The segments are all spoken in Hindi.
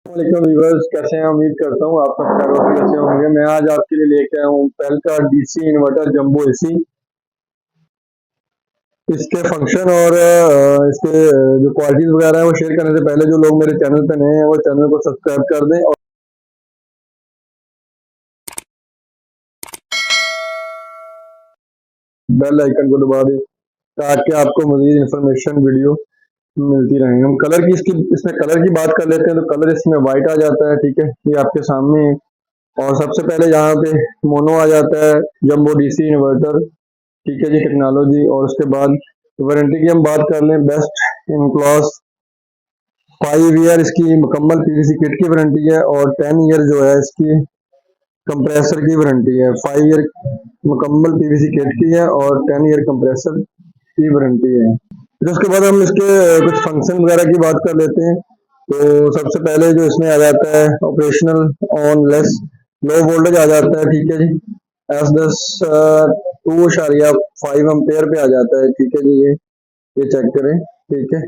वालेकुम व्यूअर्स, कैसे हैं? उम्मीद करता हूँ आप सब खैर वफियत से होंगे। मैं आज आपके लिए लेके आया हूँ पेल का डीसी इन्वर्टर जंबो एसी। इसके फंक्शन और इसके जो क्वालिटीज वगैरह है वो शेयर करने से पहले जो लोग मेरे चैनल पे नए हैं वो चैनल को सब्सक्राइब कर दें और बेल आइकन को दबा दें ताकि आपको मजीद इंफॉर्मेशन वीडियो मिलती रहे। हम कलर की इसमें कलर की बात कर लेते हैं तो कलर इसमें वाइट आ जाता है, ठीक है, ये आपके सामने है। और सबसे पहले यहाँ पे मोनो आ जाता है, जंबो डीसी इन्वर्टर, ठीक है जी, टेक्नोलॉजी। और उसके बाद वारंटी की हम बात कर लें, बेस्ट इन क्लास 5 ईयर इसकी मुकम्मल पीवीसी किट की वारंटी है और 10 ईयर जो है इसकी कंप्रेसर की वारंटी है। 5 ईयर मुकम्मल पीवीसी किट की है और 10 ईयर कंप्रेसर की वारंटी है। फिर उसके बाद हम इसके कुछ फंक्शन वगैरह की बात कर लेते हैं। तो सबसे पहले जो इसमें आ जाता है operational on less low voltage आ जाता है, ठीक है जी, S10 2.5 एम्पेयर पे आ जाता है, ठीक है जी। ये चेक करें, ठीक है,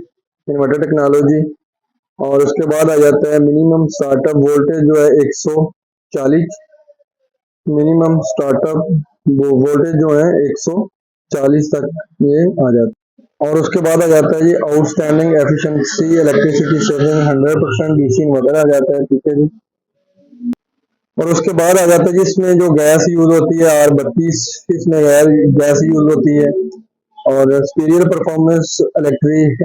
इन्वर्टर टेक्नोलॉजी। और उसके बाद आ जाता है मिनिमम स्टार्टअप वोल्टेज जो है 140, मिनिमम स्टार्टअप वो वोल्टेज जो है 140 तक ये आ जाता है। और उसके बाद आ जाता है ये outstanding efficiency electricity saving 100% DC inverter आ जाता है, ठीक है जी। और उसके बाद आ जाता है जी इसमें जो गैस यूज होती है R32, इसमें गैस यूज होती है। और superior performance electric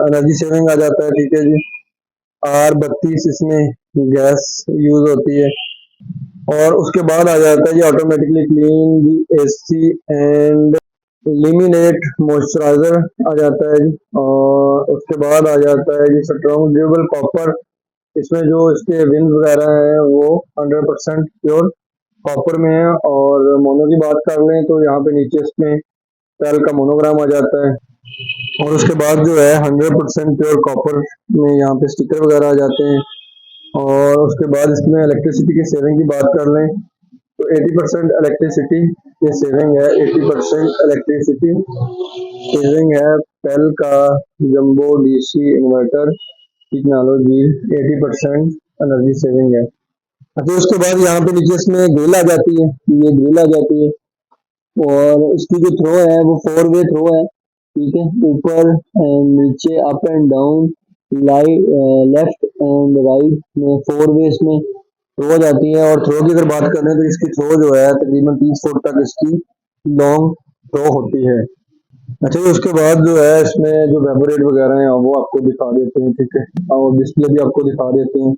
energy saving आ जाता है, ठीक है जी। R32 इसमें गैस यूज होती है। और उसके बाद आ जाता है जी automatically clean the AC and eliminate moisturiser आ जाता है जी। और उसके बाद आ जाता है जी स्ट्रॉन्ग ड्यूरेबल कॉपर, इसमें जो इसके विंड वगैरह है वो 100% प्योर कॉपर में है। और मोनो की बात कर लें तो यहाँ पे नीचे इसमें पेल का मोनोग्राम आ जाता है। और उसके बाद जो है 100% प्योर कॉपर में यहाँ पे स्टिकर वगैरह आ जाते हैं। और उसके बाद इसमें इलेक्ट्रिसिटी की सेविंग की बात कर लें तो 80% इलेक्ट्रिसिटी की सेविंग है, 80% इलेक्ट्रिसिटी सेविंग है पेल का jumbo DC inverter technology, 80% energy saving है। अच्छा, उसके बाद यहाँ पे नीचे इसमें ग्रिल आ जाती है, ये ग्रिल आ जाती है। और इसकी जो थ्रो है वो 4 वे थ्रो है, ठीक है, ऊपर नीचे up and down light left and right में 4 वे इसमें थ्रो हो जाती है। और थ्रो की अगर बात करें तो इसकी थ्रो जो है तकरीबन 30 फुट तक इसकी लॉन्ग थ्रो होती है। अच्छा जी, उसके बाद जो है इसमें जो वेबोरेट वगैरह है वो आपको दिखा देते हैं, ठीक है, और डिस्प्ले भी आपको दिखा देते हैं,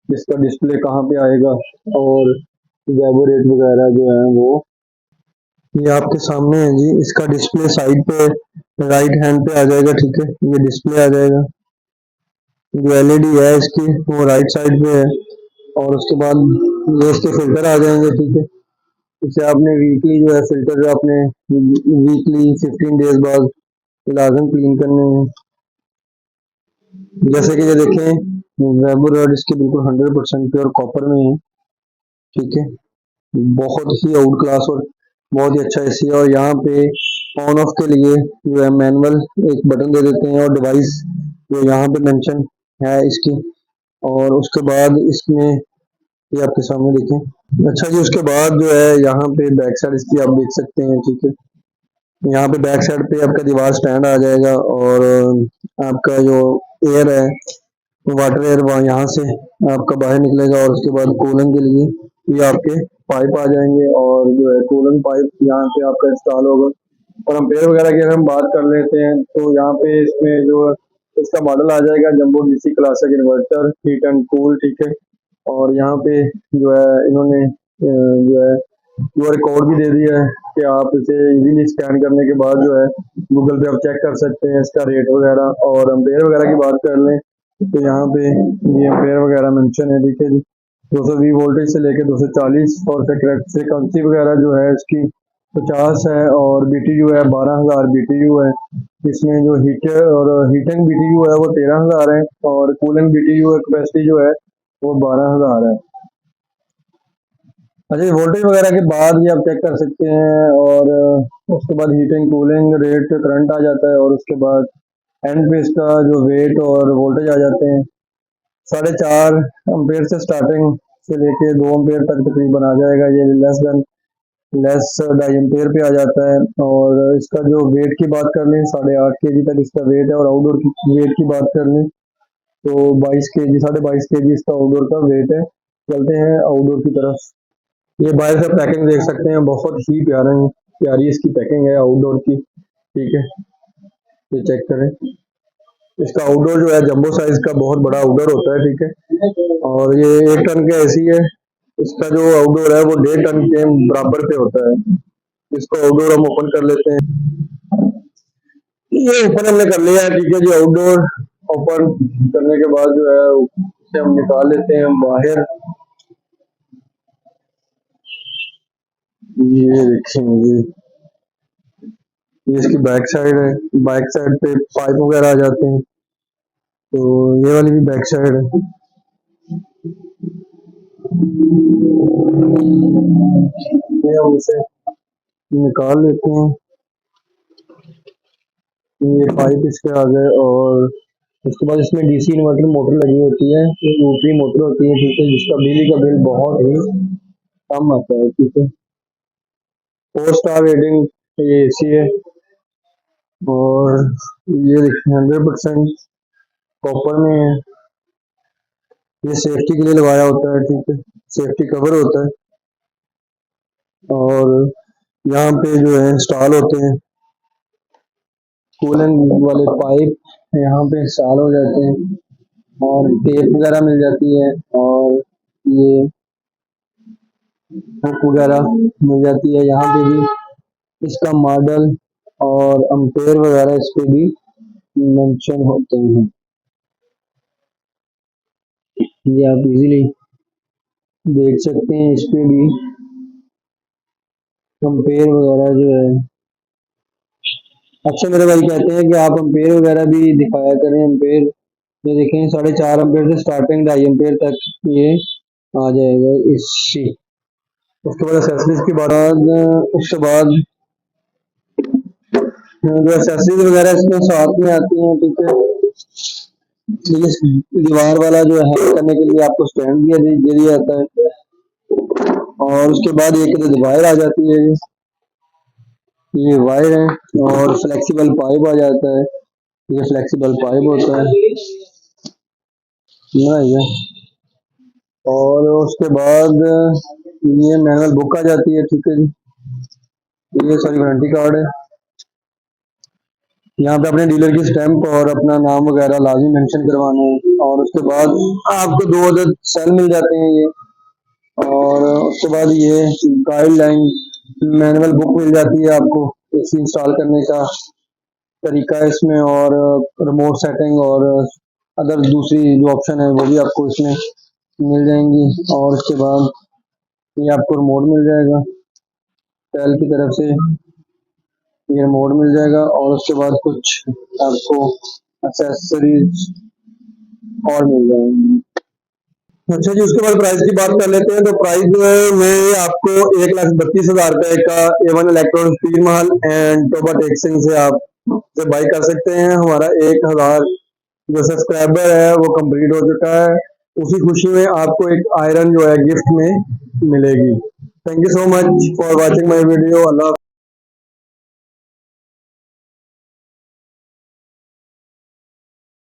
इसका डिस्प्ले कहाँ पे आएगा। और वेबोरेट वगैरह जो है वो ये आपके सामने है जी। इसका डिस्प्ले साइड पे राइट हैंड पे आ जाएगा, ठीक है, ये डिस्प्ले आ जाएगा। जो एलईडी है इसकी वो राइट साइड पे है। और उसके बाद ये इसके फिल्टर आ जाएंगे, ठीक है, इसे आपने वीकली जो है फिल्टर जो आपने वीकली 15 डेज बाद लाजम क्लीन करने हैं। जैसे कि ये देखें वेबो रॉड इसकी बिल्कुल 100% प्योर कॉपर में है, ठीक है, बहुत ही आउट क्लास और बहुत ही अच्छा एसी है। और यहाँ पे ऑन ऑफ के लिए जो है मैनुअल एक बटन दे देते हैं और डिवाइस जो यहाँ पे मेंशन है इसकी। और उसके बाद इसमें ये आपके सामने देखें। अच्छा जी, उसके बाद जो है यहाँ पे बैक साइड इसकी आप देख सकते हैं, ठीक है, यहाँ पे बैक साइड पे आपका दीवार स्टैंड आ जाएगा। और आपका जो एयर है वाटर एयर वहाँ यहाँ से आपका बाहर निकलेगा। और उसके बाद कूलिंग के लिए ये आपके पाइप आ जाएंगे और जो है कूलिंग पाइप यहाँ पे आपका इंस्टॉल होगा। और एम्पेयर वगैरह की अगर हम बात कर लेते हैं तो यहाँ पे इसमें जो इसका मॉडल आ जाएगा jumbo DC classic inverter heat and cool, ठीक है। और यहाँ पे जो है इन्होंने जो है क्यूआर कोड भी दे दिया है कि आप इसे इजीली स्कैन करने के बाद जो है गूगल पे आप चेक कर सकते हैं इसका रेट वगैरह। और एम्पेयर वगैरह की बात कर लें तो यहाँ पे ये एम्पेयर वगैरह मेंशन है, ठीक है जी, 220 वोल्टेज से लेकर 240। और फ्रिक्वेंसी वगैरह जो है इसकी 50 है। और बीटीयू है 12,000 बीटीयू है। इसमें जो हीटर और हीटिंग बीटीयू है वो 13,000 है। और कूलिंग बीटीयू कैपेसिटी जो है वो 12,000 है। अच्छा, वोल्टेज वगैरह के बाद भी आप चेक कर सकते हैं। और उसके बाद हीटिंग कूलिंग रेट करंट आ जाता है। और उसके बाद एंड पे इसका जो वेट और वोल्टेज आ जाते हैं। 4.5 एम्पेयर से स्टार्टिंग से लेके 2 एम्पेयर तक तकरीबन आ जाएगा। ये लेस 2.5 एम्पेयर पे आ जाता है। और इसका जो वेट की बात कर लें 8.5 केजी तक इसका वेट है। और आउटडोर की वेट की बात कर लें तो 22 केजी 22.5 केजी इसका आउटडोर का वेट है। चलते हैं आउटडोर की तरफ। ये बाहर से पैकिंग देख सकते हैं, बहुत ही प्यारी इसकी पैकिंग है आउटडोर की। ठीक है, ये चेक करें। इसका आउटडोर जो है जंबो साइज का बहुत बड़ा आउटडोर होता है। ठीक है, और ये 1 टन के ऐसी है। इसका जो आउटडोर है वो 1.5 टन के बराबर पे होता है। इसको आउटडोर हम ओपन कर लेते हैं। ये ओपन हमने कर लिया है। ठीक है जी, आउटडोर ओपन करने के बाद जो है इसे हम निकाल लेते हैं बाहर। ये देखेंगे, ये इसकी बैक साइड है। बैक साइड पे पाइप वगैरह आ जाते हैं। तो ये वाली भी बैक साइड है। ये हम इसे निकाल लेते हैं। ये पाइप इसके आ गए। और उसके बाद इसमें डीसी इन्वर्टर मोटर लगी होती है। ये ऊपरी मोटर होती है। ठीक है, जिसका बिजली का बिल बहुत ही कम आता है। ठीक है, 4 स्टार रेटिंग ये एसी है। और ये देखिए 100% कॉपर में है। ये सेफ्टी के लिए लगाया होता है। ठीक है, सेफ्टी कवर होता है। और यहाँ पे जो है इंस्टॉल होते हैं कूलेंट वाले पाइप, यहाँ पे इंस्टॉल हो जाते हैं। और टेप वगैरह मिल जाती है। और ये हुक वगैरह मिल जाती है। यहाँ पे भी इसका मॉडल और अम्पेयर वगैरह इस पे भी मेंशन होते हैं। ये आप इजीली देख सकते हैं। इस पे भी अम्पेयर वगैरह जो है, अच्छा मेरे भाई कहते हैं कि आप अम्पेयर वगैरह भी दिखाया करें। अम्पेयर ये देखें 4.5 एम्पेयर से स्टार्टिंग 2.5 एम्पेयर तक ये आ जाएगा इसी। उसके बाद एक्सेसरीज की बाद उसके बाद जो एक्सेसरीज वगैरह इसमें साथ में आती हैं। ठीक है, ये दीवार वाला जो है करने के लिए आपको स्टैंड भी दे दिया जाता है। और उसके बाद एक वायर आ जाती है। ये वायर है। और फ्लेक्सिबल पाइप आ जाता है। ये फ्लेक्सिबल पाइप होता है ना ये। और उसके बाद ये मैनुअल बुक आ जाती है। ठीक है जी, ये सॉरी वारंटी कार्ड है। यहाँ पे अपने डीलर की स्टैंप और अपना नाम वगैरह लाजमी मेंशन करवाना है। और उसके बाद आपको 2 अदद सेल मिल जाते हैं ये। और उसके बाद ये गाइडलाइन मैनुअल बुक मिल जाती है आपको एसी इंस्टॉल करने का तरीका है इसमें। और रिमोट सेटिंग और अदर दूसरी जो ऑप्शन है वो भी आपको इसमें मिल जाएंगी। और उसके बाद ये आपको रिमोट मिल जाएगा सेल की तरफ से, ये रिमोट मिल जाएगा। और उसके बाद कुछ आपको एक्सेसरीज और मिल जाएंगी। अच्छा जी, उसके बाद प्राइस की बात कर लेते हैं। तो प्राइस जो है वो आपको 1,32,000 रुपए का A1 इलेक्ट्रॉनिक तीन महल एंड टोबा टेक्सिंग से आप से बाई कर सकते हैं। हमारा 1,000 जो सब्सक्राइबर है वो कंप्लीट हो चुका है। उसी खुशी में आपको एक आयरन जो है गिफ्ट में मिलेगी। Thank you so much for watching my video. Allah.